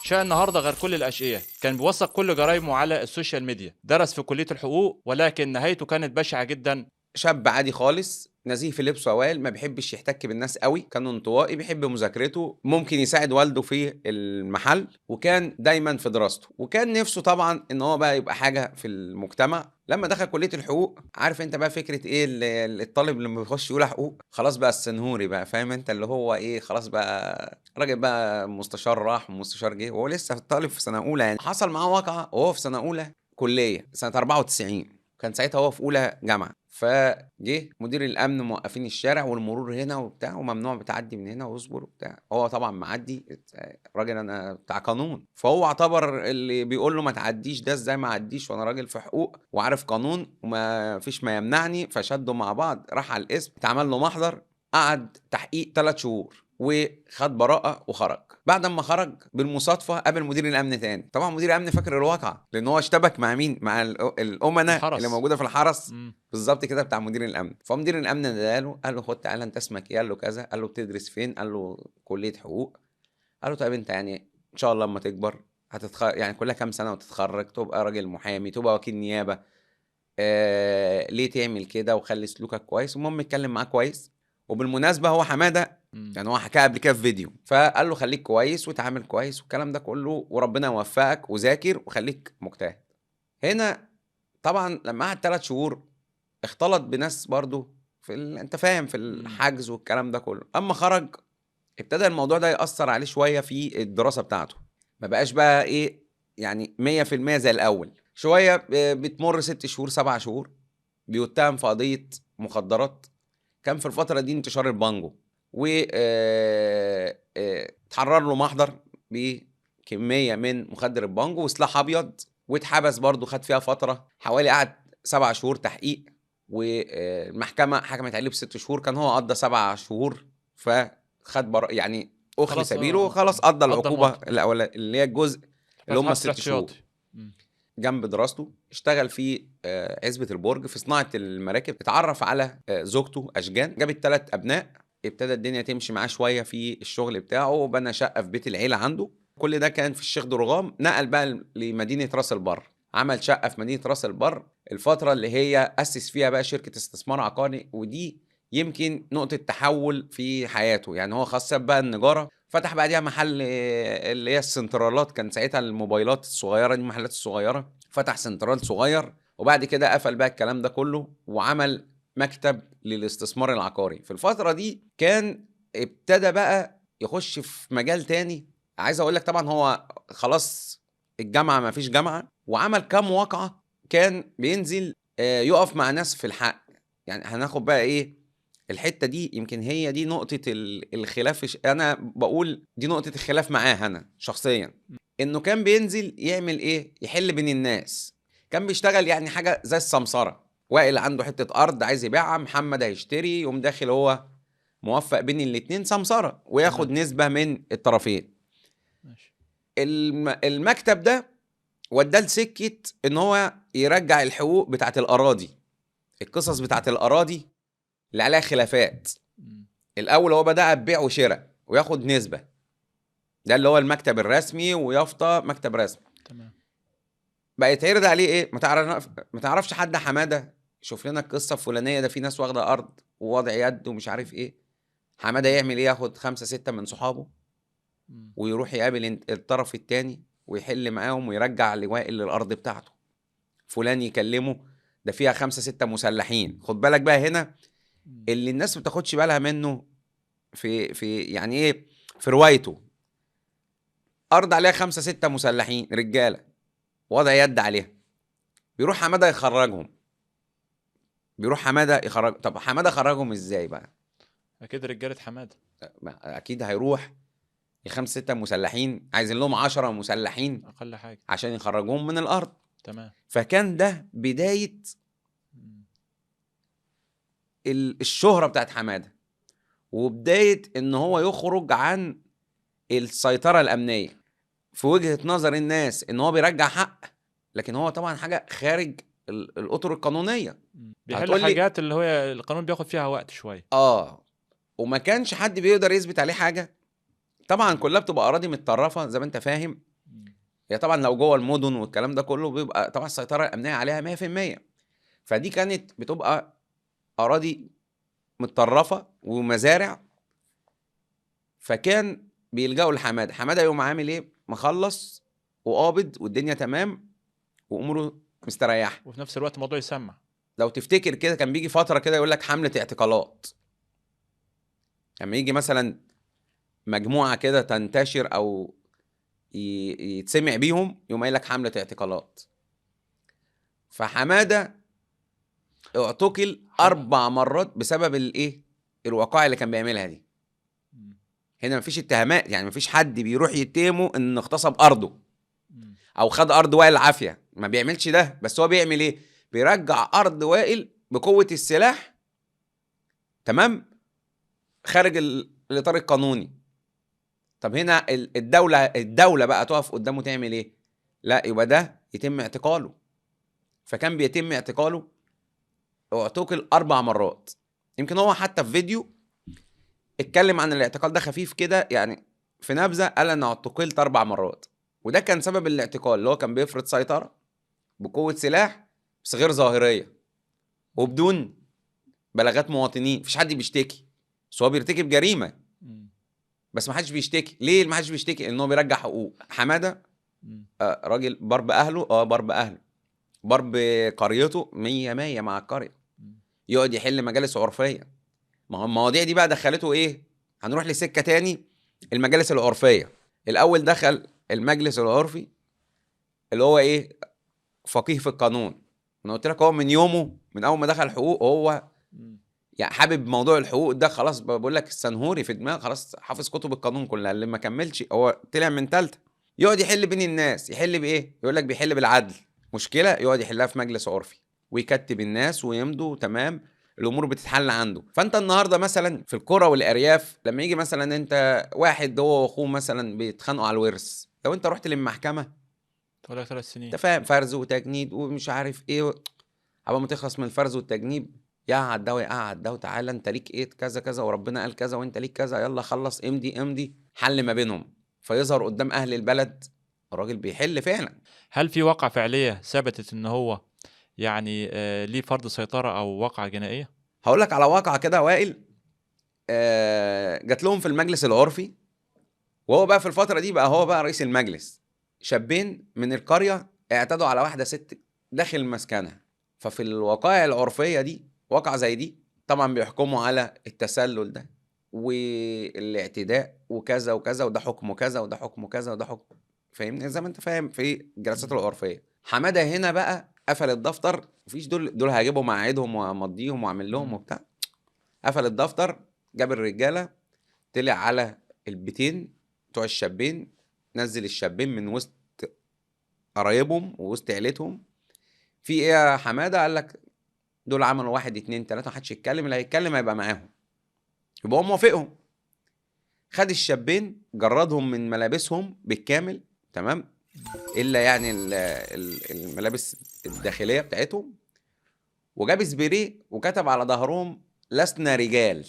شاء النهارده غير كل الأشقية، كان بيوثق كل جرايمه على السوشيال ميديا، درس في كلية الحقوق ولكن نهايته كانت بشعة جدا. شاب عادي خالص، نزيه في لبسه اوائل، ما بيحبش يحتك بالناس قوي، كان انطوائي، بيحب مذاكرته، ممكن يساعد والده في المحل، وكان دايما في دراسته، وكان نفسه طبعا ان هو بقى يبقى حاجه في المجتمع. لما دخل كليه الحقوق، عارف انت بقى فكره ايه الطالب لما بيخش يقول حقوق، خلاص بقى السنهوري بقى، فاهم انت اللي هو ايه، خلاص بقى راجل بقى مستشار راح ومستشار جه، وهو لسه طالب في سنه اولى. يعني حصل معاه واقعه وهو في سنه اولى كليه سنه 94، كان ساعتها هو في اولى جامعه، فجه مدير الامن موقفين الشارع والمرور هنا وبتاع، وممنوع بتعدي من هنا واصبر وبتاع. هو طبعا معدي، راجل انا بتاع قانون، فهو اعتبر اللي بيقول له ما تعديش ده ازاي ما اعديش وانا راجل في حقوق وعارف قانون وما فيش ما يمنعني. فشدوا مع بعض، راح على القسم، اتعمل له محضر، قعد تحقيق 3 شهور وخد براءة وخرج. بعد ما خرج بالمصادفة قابل مدير الأمن تاني، طبعا مدير الأمن فاكر الواقعة لأن هو اشتبك مع مين؟ مع الأمناء اللي الحرس. موجودة في الحرس، مم. بالظبط كده، بتاع مدير الأمن. فمدير الأمن ده قال له خد تعالى، أنت اسمك إيه؟ قال له كذا. قال له بتدرس فين؟ قال له كلية حقوق. قال له طيب أنت يعني إن شاء الله لما تكبر يعني كلها كام سنة وتتخرج تبقى راجل محامي، تبقى وكيل نيابة، ليه تعمل كده وخلي سلوكك كويس. المهم اتكلم معاه كويس. وبالمناسبة هو حمادة يعني هو حكاه قبل كده في فيديو، فقال له خليك كويس وتعامل كويس والكلام ده كله، وربنا يوفقك وذاكر وخليك مجتهد. هنا طبعا لما قعد 3 شهور اختلط بناس برضو انت فاهم في الحجز والكلام ده كله. اما خرج ابتدى الموضوع ده يأثر عليه شوية في الدراسة بتاعته، ما بقاش بقى ايه يعني 100% زي الاول. شوية بتمر 6 شهور 7 شهور بيتهم في قضية مخدرات. كان في الفترة دي انتشار البانجو، و اتحرر له محضر بكمية من مخدر البانجو وسلاح أبيض، واتحبس برضه، خد فيها فترة حوالي، قعد 7 شهور تحقيق، والمحكمة حكمت عليه ب6 شهور. كان هو قضى 7 شهور فخد يعني أخلي خلاص سبيله، وخلاص قضى قضى العقوبة المدة. اللي هي الجزء اللي هم حبس ال6 شهور. الاحتياطي. مم. جنب دراسته اشتغل في عزبة البرج في صناعة المراكب. اتعرف على زوجته أشجان، جابت 3 أبناء. ابتدى الدنيا تمشي معاه شوية في الشغل بتاعه، وبنى شقة في بيت العيلة عنده. كل ده كان في الشيخ درغام. نقل بقى لمدينة راس البر، عمل شقة في مدينة راس البر، الفترة اللي هي أسس فيها بقى شركة استثمار عقاري، ودي يمكن نقطة تحول في حياته. يعني هو خاصة بقى النجارة، فتح بعديها محل اللي هي السنترالات، كان ساعتها الموبايلات الصغيرة دي، المحلات الصغيرة، فتح سنترال صغير. وبعد كده قفل بقى الكلام ده كله وعمل مكتب للاستثمار العقاري. في الفترة دي كان ابتدى بقى يخش في مجال تاني. عايز اقول لك طبعا هو خلاص الجامعة ما فيش جامعة، وعمل كام واقعة. كان بينزل يقف مع ناس في الحق. يعني هناخد بقى ايه الحتة دي، يمكن هي دي نقطة الخلاف. انا بقول دي نقطة الخلاف معاه انا شخصيا، انه كان بينزل يعمل ايه، يحل بين الناس. كان بيشتغل يعني حاجة زي السمسرة. وائل عنده حتة ارض عايز يبيعها، محمد هيشتري، يقوم داخل هو موفق بين الاتنين سمسرة، وياخد تمام. نسبة من الطرفين. ماشي. المكتب ده وداه لسكة ان هو يرجع الحقوق بتاعت الاراضي، القصص بتاعت الاراضي اللي عليها خلافات. مم. الاول هو بدأ ببيع وشراء وياخد نسبة، ده اللي هو المكتب الرسمي، ويافطة مكتب رسمي. تمام. بقى يتعرض عليه ايه، ما تعرفش حد حمادة شوف لنا القصة الفلانية، ده في ناس واخدة ارض ووضع يد ومش عارف ايه. حمادة يعمل ايه، ياخد 5 6 من صحابه مم. ويروح يقابل الطرف التاني ويحل معاهم ويرجع لوائل الارض بتاعته. فلان يكلمه، ده فيها 5 6 مسلحين. خد بالك بقى هنا مم. اللي الناس ما بتاخدش بالها منه، في يعني ايه، في روايته. ارض عليها 5 6 مسلحين رجاله، وضع يد عليها، بيروح حماده يخرجهم. طب حماده خرجهم ازاي بقى؟ اكيد رجالة حمادة. اكيد هيروح الخمس 6 مسلحين عايزين لهم 10 مسلحين اقل حاجة. عشان يخرجوهم من الارض. تمام. فكان ده بدايه مم. الشهره بتاعت حماده، وبدايه ان هو يخرج عن السيطره الامنيه في وجهه نظر الناس، ان هو بيرجع حق، لكن هو طبعا حاجه خارج الاطر القانونيه. بيحل هتقول لي حاجات اللي هو القانون بياخد فيها وقت شوية. وما كانش حد بيقدر يثبت عليه حاجه. طبعا كلها بتبقى اراضي متطرفه زي ما انت فاهم، هي طبعا لو جوه المدن والكلام ده كله بيبقى طبعا السيطره الامنيه عليها 100%. فدي كانت بتبقى اراضي متطرفه ومزارع، فكان بيلجأوا لحماده. حماده يقوم عامل ايه؟ مخلص وقابض والدنيا تمام واموره مستريحه. وفي نفس الوقت الموضوع يسمع. لو تفتكر كده كان بيجي فتره كده يقول لك حمله اعتقالات، لما يجي مثلا مجموعه كده تنتشر او يتسمع بيهم يقوم قايل لك حمله اعتقالات. فحماده اعتقل 4 مرات بسبب الايه؟ الوقائع اللي كان بيعملها دي. هنا مفيش اتهامات، يعني مفيش حد بيروح يتهمه ان اغتصب ارضه او خد ارض وائل العافيه، ما بيعملش ده. بس هو بيعمل ايه؟ بيرجع ارض وائل بقوه السلاح، تمام، خارج الاطار القانوني. طب هنا الدوله بقى تقف قدامه تعمل ايه؟ لا، يبقى ده يتم اعتقاله. فكان بيتم اعتقاله، اعتقل 4 مرات. يمكن هو حتى في فيديو اتكلم عن الاعتقال ده خفيف كده، يعني في نبذه قال انا اعتقلت 4 مرات. وده كان سبب الاعتقال، اللي هو كان بيفرض سيطره بقوه سلاح بس غير ظاهريه وبدون بلاغات مواطنين. مفيش حد بيشتكي، بس هو بيرتكب جريمه بس ما حدش بيشتكي. ليه ما حدش بيشتكي؟ لانه بيرجع حقوق. حماده راجل ضرب اهله، ضرب اهله، ضرب قريته 100 مع القريه، يقعد يحل مجالس عرفيه. ما هو المواضيع دي بقى دخلته ايه؟ هنروح لسكه تاني، المجالس العرفيه. الاول دخل المجلس العرفي اللي هو ايه؟ فقيه في القانون. انا قلت لك هو من يومه، من اول ما دخل حقوق هو يعني حابب موضوع الحقوق ده. خلاص بقول لك السنهوري في دماغ، خلاص حافظ كتب القانون كلها. اللي ما كملش هو طلع من ثالثه. يقعد يحل بين الناس. يحل بايه؟ يقول لك بيحل بالعدل. مشكله يقعد يحلها في مجلس عرفي ويكتب الناس ويمضوا، تمام، الامور بتتحل عنده. فانت النهارده مثلا في القرى والارياف لما يجي مثلا انت واحد هو واخوه مثلا بيتخانقوا على الورث، لو انت رحت للمحكمه تقول لك 3 سنين، انت فاهم، فرز وتجنيد ومش عارف ايه عبال ما تخلص من الفرز والتجنيب، يقعد ده ويقعد ده، وتعالى انت ليك ايه كذا كذا وربنا قال كذا وانت ليك كذا، يلا خلص امضي امضي، حل ما بينهم. فيظهر قدام اهل البلد الراجل بيحل فعلا. هل في واقعة فعلية ثبتت ان هو يعني ليه فرض سيطرة او واقعة جنائية؟ هقول لك على واقعة كده وائل. جات لهم في المجلس العرفي، وهو بقى في الفترة دي بقى هو بقى رئيس المجلس. شابين من القرية اعتدوا على واحدة ست داخل مسكنها. ففي الوقائع العرفية دي، واقعة زي دي طبعا بيحكموا على التسلل ده والاعتداء وكذا وكذا، وده حكمه كذا وده حكمه كذا وده حكم، فاهمني؟ زي ما انت فاهم في الجلسات العرفية. حمادة هنا بقى قفل الدفتر، مفيش دول هجيبهم واقعدهم وامضيهم واعمل لهم وبتاع. قفل الدفتر، جاب الرجالة، طلع على البيتين بتوع الشابين، نزل الشابين من وسط قرايبهم ووسط عيلتهم. في ايه يا حماده؟ قال لك دول عملوا 1 2 3، محدش يتكلم، اللي هيتكلم هيبقى معاهم. يبقى هو موافقهم. خد الشابين جردهم من ملابسهم بالكامل، تمام، الا يعني الملابس الداخليه بتاعتهم، وجاب سبراي وكتب على ظهرهم لسنا رجال.